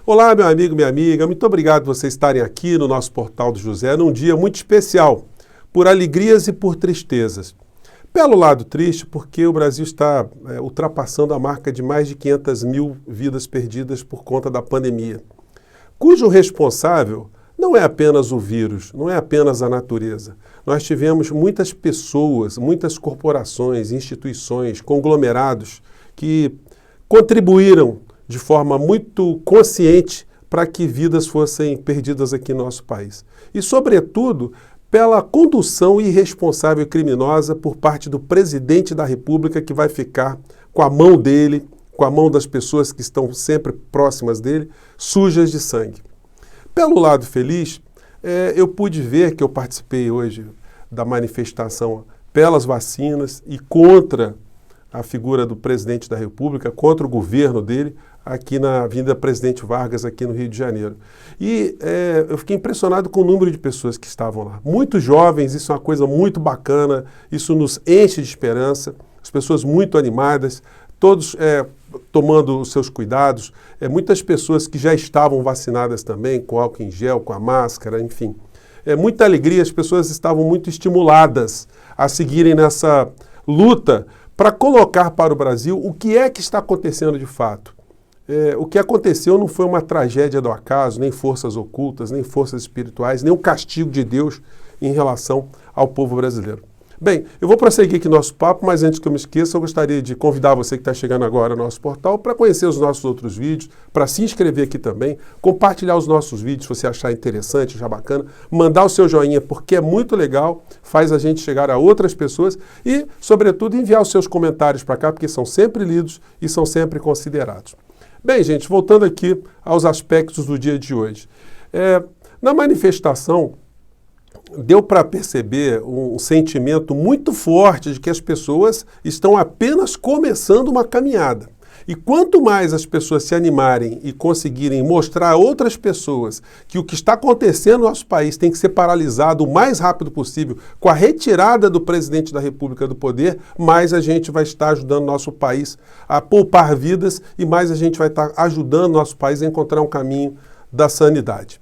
Olá, meu amigo, minha amiga, muito obrigado por vocês estarem aqui no nosso Portal do José, num dia muito especial, por alegrias e por tristezas. Pelo lado triste, porque o Brasil está ultrapassando a marca de mais de 500 mil vidas perdidas por conta da pandemia, cujo responsável não é apenas o vírus, não é apenas a natureza. Nós tivemos muitas pessoas, muitas corporações, instituições, conglomerados que contribuíram de forma muito consciente para que vidas fossem perdidas aqui no nosso país. E, sobretudo, pela condução irresponsável e criminosa por parte do presidente da República, que vai ficar com a mão dele, com a mão das pessoas que estão sempre próximas dele, sujas de sangue. Pelo lado feliz, eu pude ver que eu participei hoje da manifestação pelas vacinas e contra a figura do presidente da República, contra o governo dele, aqui na Avenida Presidente Vargas, aqui no Rio de Janeiro. E eu fiquei impressionado com o número de pessoas que estavam lá. Muito jovens, isso é uma coisa muito bacana, isso nos enche de esperança, as pessoas muito animadas, todos tomando os seus cuidados, muitas pessoas que já estavam vacinadas também, com álcool em gel, com a máscara, enfim. Muita alegria, as pessoas estavam muito estimuladas a seguirem nessa luta para colocar para o Brasil o que é que está acontecendo de fato. O que aconteceu não foi uma tragédia do acaso, nem forças ocultas, nem forças espirituais, nem o castigo de Deus em relação ao povo brasileiro. Bem, eu vou prosseguir aqui nosso papo, mas antes que eu me esqueça, eu gostaria de convidar você que está chegando agora no nosso portal para conhecer os nossos outros vídeos, para se inscrever aqui também, compartilhar os nossos vídeos se você achar interessante, achar bacana, mandar o seu joinha porque é muito legal, faz a gente chegar a outras pessoas e, sobretudo, enviar os seus comentários para cá, porque são sempre lidos e são sempre considerados. Bem, gente, voltando aqui aos aspectos do dia de hoje. Na manifestação, deu para perceber um sentimento muito forte de que as pessoas estão apenas começando uma caminhada. E quanto mais as pessoas se animarem e conseguirem mostrar a outras pessoas que o que está acontecendo no nosso país tem que ser paralisado o mais rápido possível, com a retirada do presidente da República do poder, mais a gente vai estar ajudando nosso país a poupar vidas e mais a gente vai estar ajudando nosso país a encontrar um caminho da sanidade.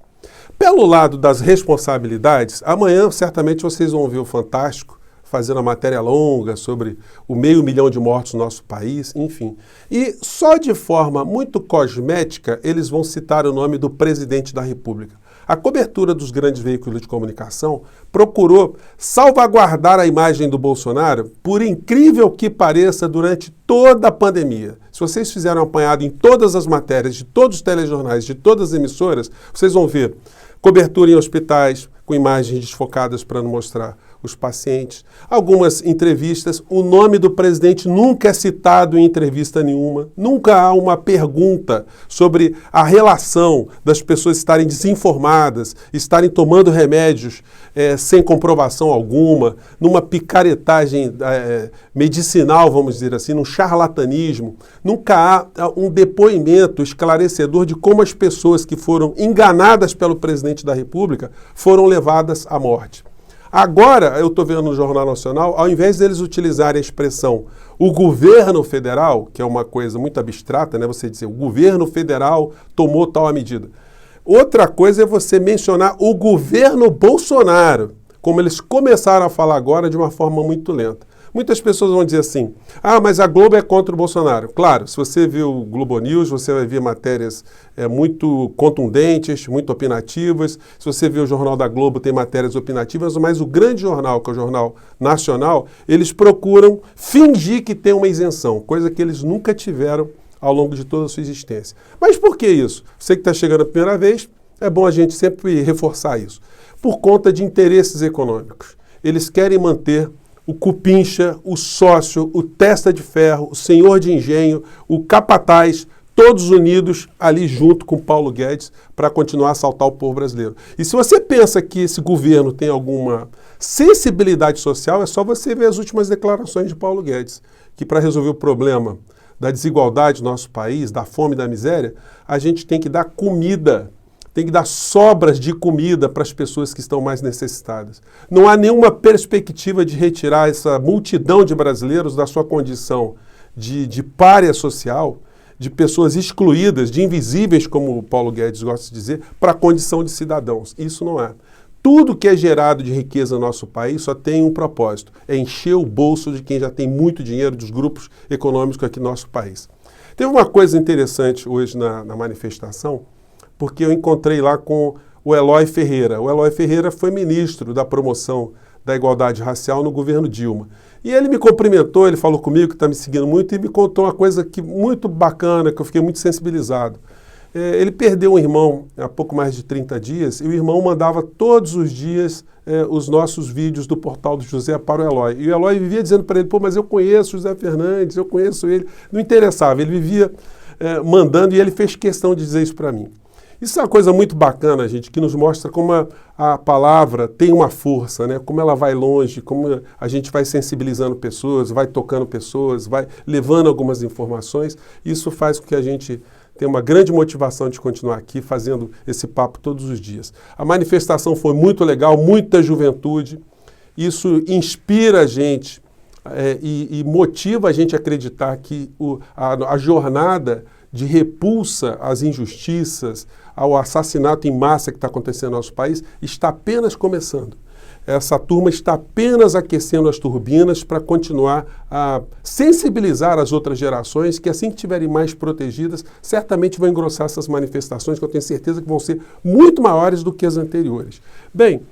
Pelo lado das responsabilidades, amanhã certamente vocês vão ver o Fantástico fazendo uma matéria longa sobre o 500 mil de mortos no nosso país, enfim. E só de forma muito cosmética eles vão citar o nome do presidente da República. A cobertura dos grandes veículos de comunicação procurou salvaguardar a imagem do Bolsonaro, por incrível que pareça, durante toda a pandemia. Se vocês fizeram um apanhado em todas as matérias, de todos os telejornais, de todas as emissoras, vocês vão ver cobertura em hospitais, com imagens desfocadas para não mostrar os pacientes. Algumas entrevistas, o nome do presidente nunca é citado em entrevista nenhuma. Nunca há uma pergunta sobre a relação das pessoas estarem desinformadas, estarem tomando remédios sem comprovação alguma, numa picaretagem medicinal, vamos dizer assim, num charlatanismo. Nunca há um depoimento esclarecedor de como as pessoas que foram enganadas pelo presidente da República foram levadas à morte. Agora, eu estou vendo no Jornal Nacional, ao invés deles utilizarem a expressão o governo federal, que é uma coisa muito abstrata, né? Você dizer o governo federal tomou tal medida. Outra coisa é você mencionar o governo Bolsonaro, como eles começaram a falar agora de uma forma muito lenta. Muitas pessoas vão dizer assim, mas a Globo é contra o Bolsonaro. Claro, se você viu o Globo News, você vai ver matérias muito contundentes, muito opinativas. Se você viu o Jornal da Globo, tem matérias opinativas, mas o grande jornal, que é o Jornal Nacional, eles procuram fingir que tem uma isenção, coisa que eles nunca tiveram ao longo de toda a sua existência. Mas por que isso? Você que está chegando a primeira vez, é bom a gente sempre reforçar isso. Por conta de interesses econômicos. Eles querem manter o cupincha, o sócio, o testa de ferro, o senhor de engenho, o capataz, todos unidos ali junto com Paulo Guedes para continuar a assaltar o povo brasileiro. E se você pensa que esse governo tem alguma sensibilidade social, é só você ver as últimas declarações de Paulo Guedes, que para resolver o problema da desigualdade no nosso país, da fome e da miséria, a gente tem que dar comida, tem que dar sobras de comida para as pessoas que estão mais necessitadas. Não há nenhuma perspectiva de retirar essa multidão de brasileiros da sua condição de pária social, de pessoas excluídas, de invisíveis, como o Paulo Guedes gosta de dizer, para a condição de cidadãos. Isso não é. Tudo que é gerado de riqueza no nosso país só tem um propósito, é encher o bolso de quem já tem muito dinheiro, dos grupos econômicos aqui no nosso país. Teve uma coisa interessante hoje na manifestação, porque eu encontrei lá com o Eloy Ferreira. O Eloy Ferreira foi ministro da promoção da igualdade racial no governo Dilma. E ele me cumprimentou, ele falou comigo que está me seguindo muito e me contou uma coisa muito bacana, que eu fiquei muito sensibilizado. Ele perdeu um irmão há pouco mais de 30 dias e o irmão mandava todos os dias os nossos vídeos do Portal do José para o Eloy. E o Eloy vivia dizendo para ele, pô, mas eu conheço o José Fernandes, eu conheço ele. Não interessava, ele vivia mandando e ele fez questão de dizer isso para mim. Isso é uma coisa muito bacana, gente, que nos mostra como a palavra tem uma força, né? Como ela vai longe, como a gente vai sensibilizando pessoas, vai tocando pessoas, vai levando algumas informações. Isso faz com que a gente tenha uma grande motivação de continuar aqui fazendo esse papo todos os dias. A manifestação foi muito legal, muita juventude. Isso inspira a gente e motiva a gente a acreditar que a jornada de repulsa às injustiças, ao assassinato em massa que está acontecendo no nosso país, está apenas começando. Essa turma está apenas aquecendo as turbinas para continuar a sensibilizar as outras gerações que, assim que estiverem mais protegidas, certamente vão engrossar essas manifestações, que eu tenho certeza que vão ser muito maiores do que as anteriores. Bem,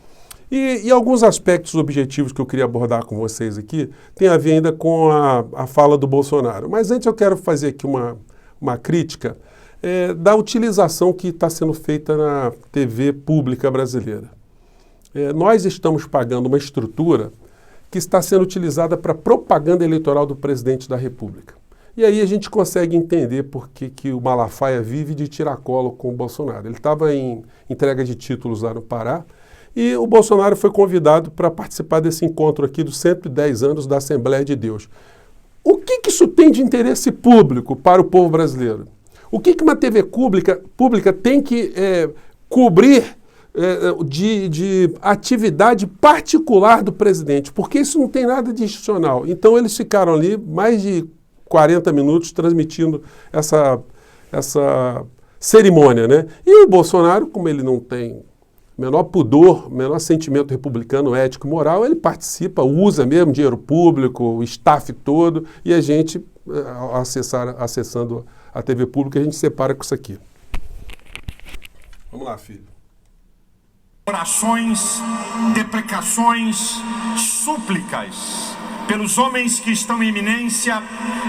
e alguns aspectos objetivos que eu queria abordar com vocês aqui tem a ver ainda com a fala do Bolsonaro. Mas antes eu quero fazer aqui uma crítica da utilização que está sendo feita na TV pública brasileira. Nós estamos pagando uma estrutura que está sendo utilizada para propaganda eleitoral do presidente da República. E aí a gente consegue entender por que o Malafaia vive de tiracolo com o Bolsonaro. Ele estava em entrega de títulos lá no Pará e o Bolsonaro foi convidado para participar desse encontro aqui dos 110 anos da Assembleia de Deus. O que isso tem de interesse público para o povo brasileiro? O que uma TV pública tem que cobrir de atividade particular do presidente? Porque isso não tem nada de institucional. Então eles ficaram ali mais de 40 minutos transmitindo essa cerimônia, né? E o Bolsonaro, como ele não tem menor pudor, menor sentimento republicano, ético, moral, ele participa, usa mesmo dinheiro público, o staff todo, e a gente, acessando a TV pública, a gente separa com isso aqui. Vamos lá, filho. Orações, deprecações, súplicas pelos homens que estão em iminência,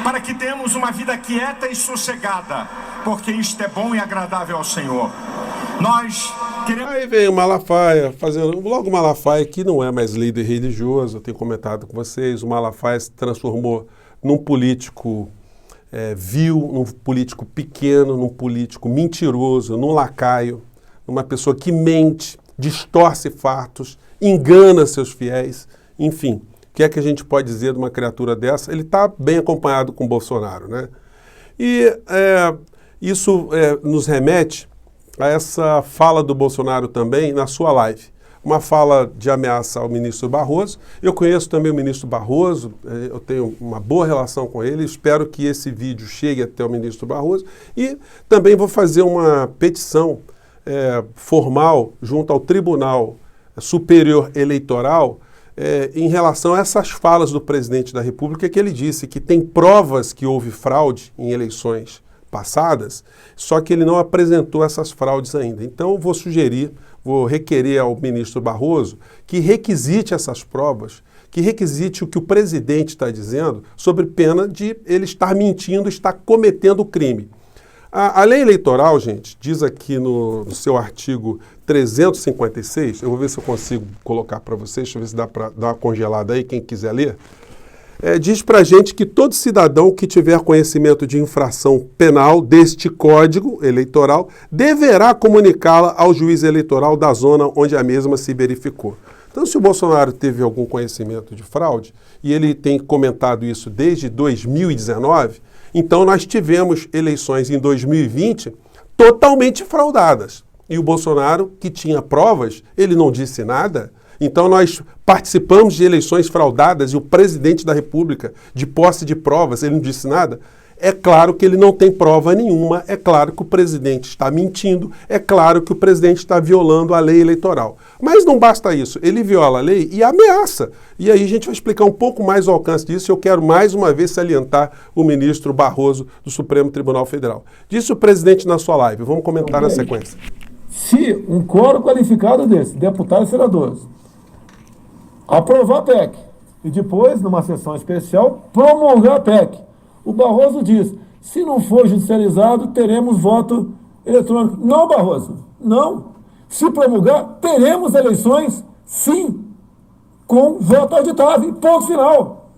para que tenhamos uma vida quieta e sossegada, porque isto é bom e agradável ao Senhor. Nós queremos... Aí vem o Malafaia, logo o Malafaia, que não é mais líder religioso, eu tenho comentado com vocês, o Malafaia se transformou num político vil, num político pequeno, num político mentiroso, num lacaio, numa pessoa que mente, distorce fatos, engana seus fiéis, enfim. O que é que a gente pode dizer de uma criatura dessa? Ele está bem acompanhado com o Bolsonaro, né? E isso nos remete a essa fala do Bolsonaro também na sua live. Uma fala de ameaça ao ministro Barroso. Eu conheço também o ministro Barroso, eu tenho uma boa relação com ele, espero que esse vídeo chegue até o ministro Barroso e também vou fazer uma petição formal junto ao Tribunal Superior Eleitoral em relação a essas falas do presidente da República, que ele disse que tem provas que houve fraude em eleições passadas, só que ele não apresentou essas fraudes ainda. Então, vou requerer ao ministro Barroso que requisite essas provas, que requisite o que o presidente está dizendo, sobre pena de ele estar mentindo, estar cometendo crime. A lei eleitoral, gente, diz aqui no seu artigo 356, eu vou ver se eu consigo colocar para vocês, deixa eu ver se dá para dar uma congelada aí, quem quiser ler. Diz para a gente que todo cidadão que tiver conhecimento de infração penal deste Código Eleitoral deverá comunicá-la ao juiz eleitoral da zona onde a mesma se verificou. Então, se o Bolsonaro teve algum conhecimento de fraude, e ele tem comentado isso desde 2019, então nós tivemos eleições em 2020 totalmente fraudadas. E o Bolsonaro, que tinha provas, ele não disse nada. Então nós participamos de eleições fraudadas e o presidente da República, de posse de provas, ele não disse nada. É claro que ele não tem prova nenhuma, é claro que o presidente está mentindo, é claro que o presidente está violando a lei eleitoral. Mas não basta isso, ele viola a lei e ameaça. E aí a gente vai explicar um pouco mais o alcance disso. Eu quero mais uma vez salientar o ministro Barroso do Supremo Tribunal Federal. Disse o presidente na sua live, vamos comentar na sequência. Se um quórum qualificado desse, deputados e senadores, aprovar a PEC e depois, numa sessão especial, promulgar a PEC, o Barroso diz, se não for judicializado, teremos voto eletrônico. Não, Barroso, não. Se promulgar, teremos eleições, sim, com voto auditável, ponto final.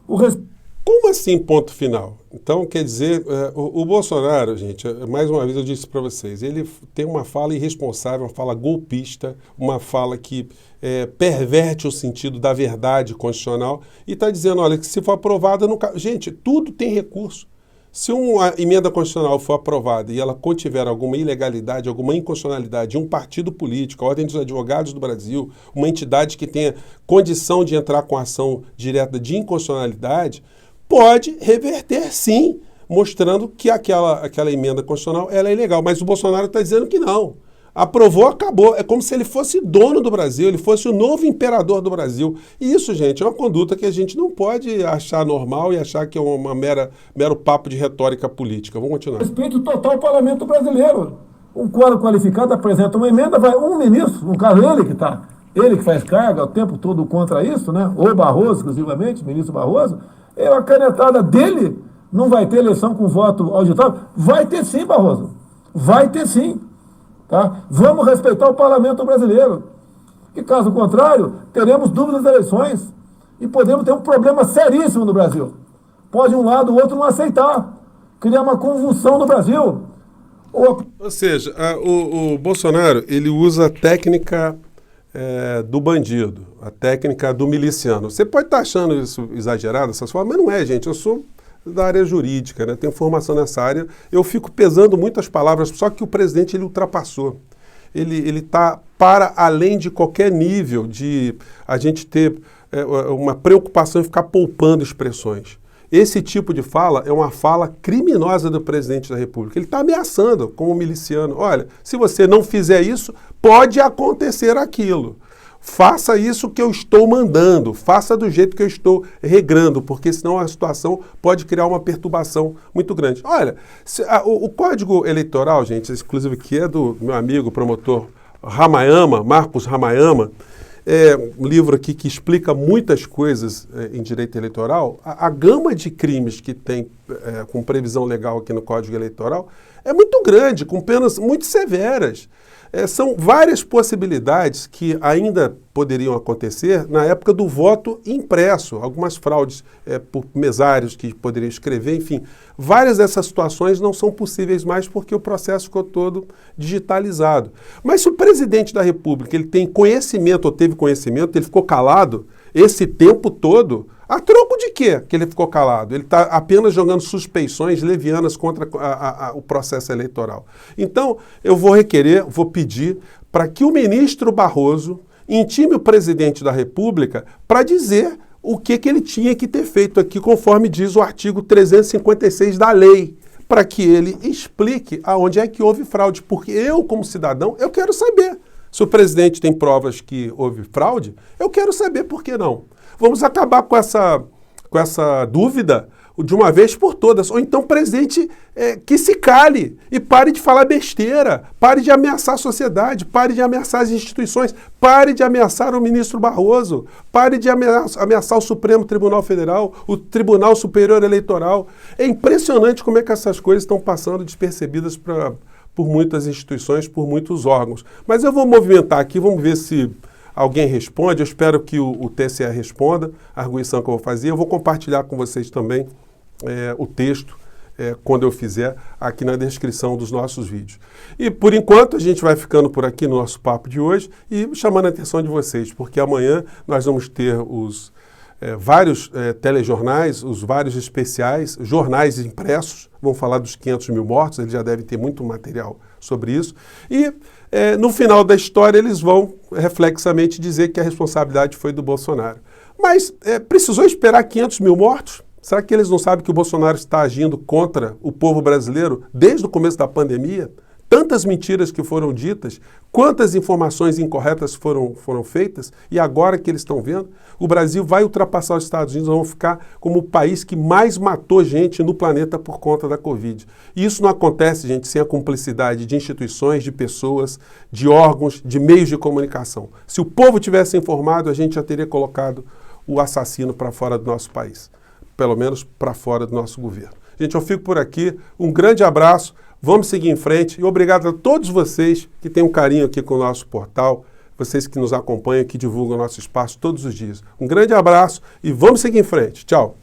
Como assim, ponto final? Então, quer dizer, o Bolsonaro, gente, mais uma vez eu disse para vocês, ele tem uma fala irresponsável, uma fala golpista, uma fala que perverte o sentido da verdade constitucional e está dizendo, olha, que se for aprovada... Gente, tudo tem recurso. Se uma emenda constitucional for aprovada e ela contiver alguma ilegalidade, alguma inconstitucionalidade de um partido político, a Ordem dos Advogados do Brasil, uma entidade que tenha condição de entrar com ação direta de inconstitucionalidade, pode reverter, sim, mostrando que aquela emenda constitucional ela é ilegal. Mas o Bolsonaro está dizendo que não. Aprovou, acabou. É como se ele fosse dono do Brasil, ele fosse o novo imperador do Brasil. E isso, gente, é uma conduta que a gente não pode achar normal e achar que é uma mero papo de retórica política. Vamos continuar. Respeito total ao parlamento brasileiro. Um quórum qualificado apresenta uma emenda, vai um ministro, no caso ele que faz carga o tempo todo contra isso, né? Ou Barroso, exclusivamente, ministro Barroso, é uma canetada dele, não vai ter eleição com voto auditável? Vai ter sim, Barroso. Vai ter sim. Tá? Vamos respeitar o parlamento brasileiro. E caso contrário, teremos dúvidas das eleições e podemos ter um problema seríssimo no Brasil. Pode um lado, o outro não aceitar. Criar uma convulsão no Brasil. Ou seja, o Bolsonaro, ele usa a técnica do bandido, a técnica do miliciano. Você pode estar achando isso exagerado, essas formas, mas não é, gente. Eu sou da área jurídica, né? Tenho formação nessa área. Eu fico pesando muitas palavras, só que o presidente ele ultrapassou. Ele está para além de qualquer nível de a gente ter uma preocupação em ficar poupando expressões. Esse tipo de fala é uma fala criminosa do presidente da República. Ele está ameaçando como miliciano. Olha, se você não fizer isso, pode acontecer aquilo. Faça isso que eu estou mandando, faça do jeito que eu estou regrando, porque senão a situação pode criar uma perturbação muito grande. Olha, o Código Eleitoral, gente, inclusive que é do meu amigo promotor Ramayama, Marcos Ramayama, é um livro aqui que explica muitas coisas em direito eleitoral. A gama de crimes que tem com previsão legal aqui no Código Eleitoral é muito grande, com penas muito severas. São várias possibilidades que ainda poderiam acontecer na época do voto impresso, algumas fraudes por mesários que poderiam escrever, enfim. Várias dessas situações não são possíveis mais porque o processo ficou todo digitalizado. Mas se o presidente da República ele tem conhecimento ou teve conhecimento, ele ficou calado esse tempo todo, a troco de quê que ele ficou calado? Ele está apenas jogando suspeições levianas contra o processo eleitoral. Então, eu vou pedir para que o ministro Barroso intime o presidente da República para dizer o que ele tinha que ter feito aqui, conforme diz o artigo 356 da lei, para que ele explique aonde é que houve fraude. Porque eu, como cidadão, eu quero saber. Se o presidente tem provas que houve fraude, eu quero saber por que não. Vamos acabar com essa dúvida de uma vez por todas. Ou então, presidente, que se cale e pare de falar besteira, pare de ameaçar a sociedade, pare de ameaçar as instituições, pare de ameaçar o ministro Barroso, pare de ameaçar o Supremo Tribunal Federal, o Tribunal Superior Eleitoral. É impressionante como é que essas coisas estão passando despercebidas por muitas instituições, por muitos órgãos. Mas eu vou movimentar aqui, vamos ver se alguém responde. Eu espero que o TSE responda a arguição que eu vou fazer. Eu vou compartilhar com vocês também o texto quando eu fizer aqui na descrição dos nossos vídeos. E por enquanto a gente vai ficando por aqui no nosso papo de hoje e chamando a atenção de vocês, porque amanhã nós vamos ter os vários telejornais, os vários especiais, jornais impressos, vão falar dos 500 mil mortos, eles já devem ter muito material sobre isso, e no final da história eles vão reflexamente dizer que a responsabilidade foi do Bolsonaro. Mas precisou esperar 500 mil mortos? Será que eles não sabem que o Bolsonaro está agindo contra o povo brasileiro desde o começo da pandemia? Tantas mentiras que foram ditas, quantas informações incorretas foram feitas, e agora que eles estão vendo, o Brasil vai ultrapassar os Estados Unidos, vão ficar como o país que mais matou gente no planeta por conta da Covid. E isso não acontece, gente, sem a cumplicidade de instituições, de pessoas, de órgãos, de meios de comunicação. Se o povo tivesse informado, a gente já teria colocado o assassino para fora do nosso país, pelo menos para fora do nosso governo. Gente, eu fico por aqui, um grande abraço, vamos seguir em frente e obrigado a todos vocês que têm um carinho aqui com o nosso portal, vocês que nos acompanham, que divulgam o nosso espaço todos os dias. Um grande abraço e vamos seguir em frente. Tchau!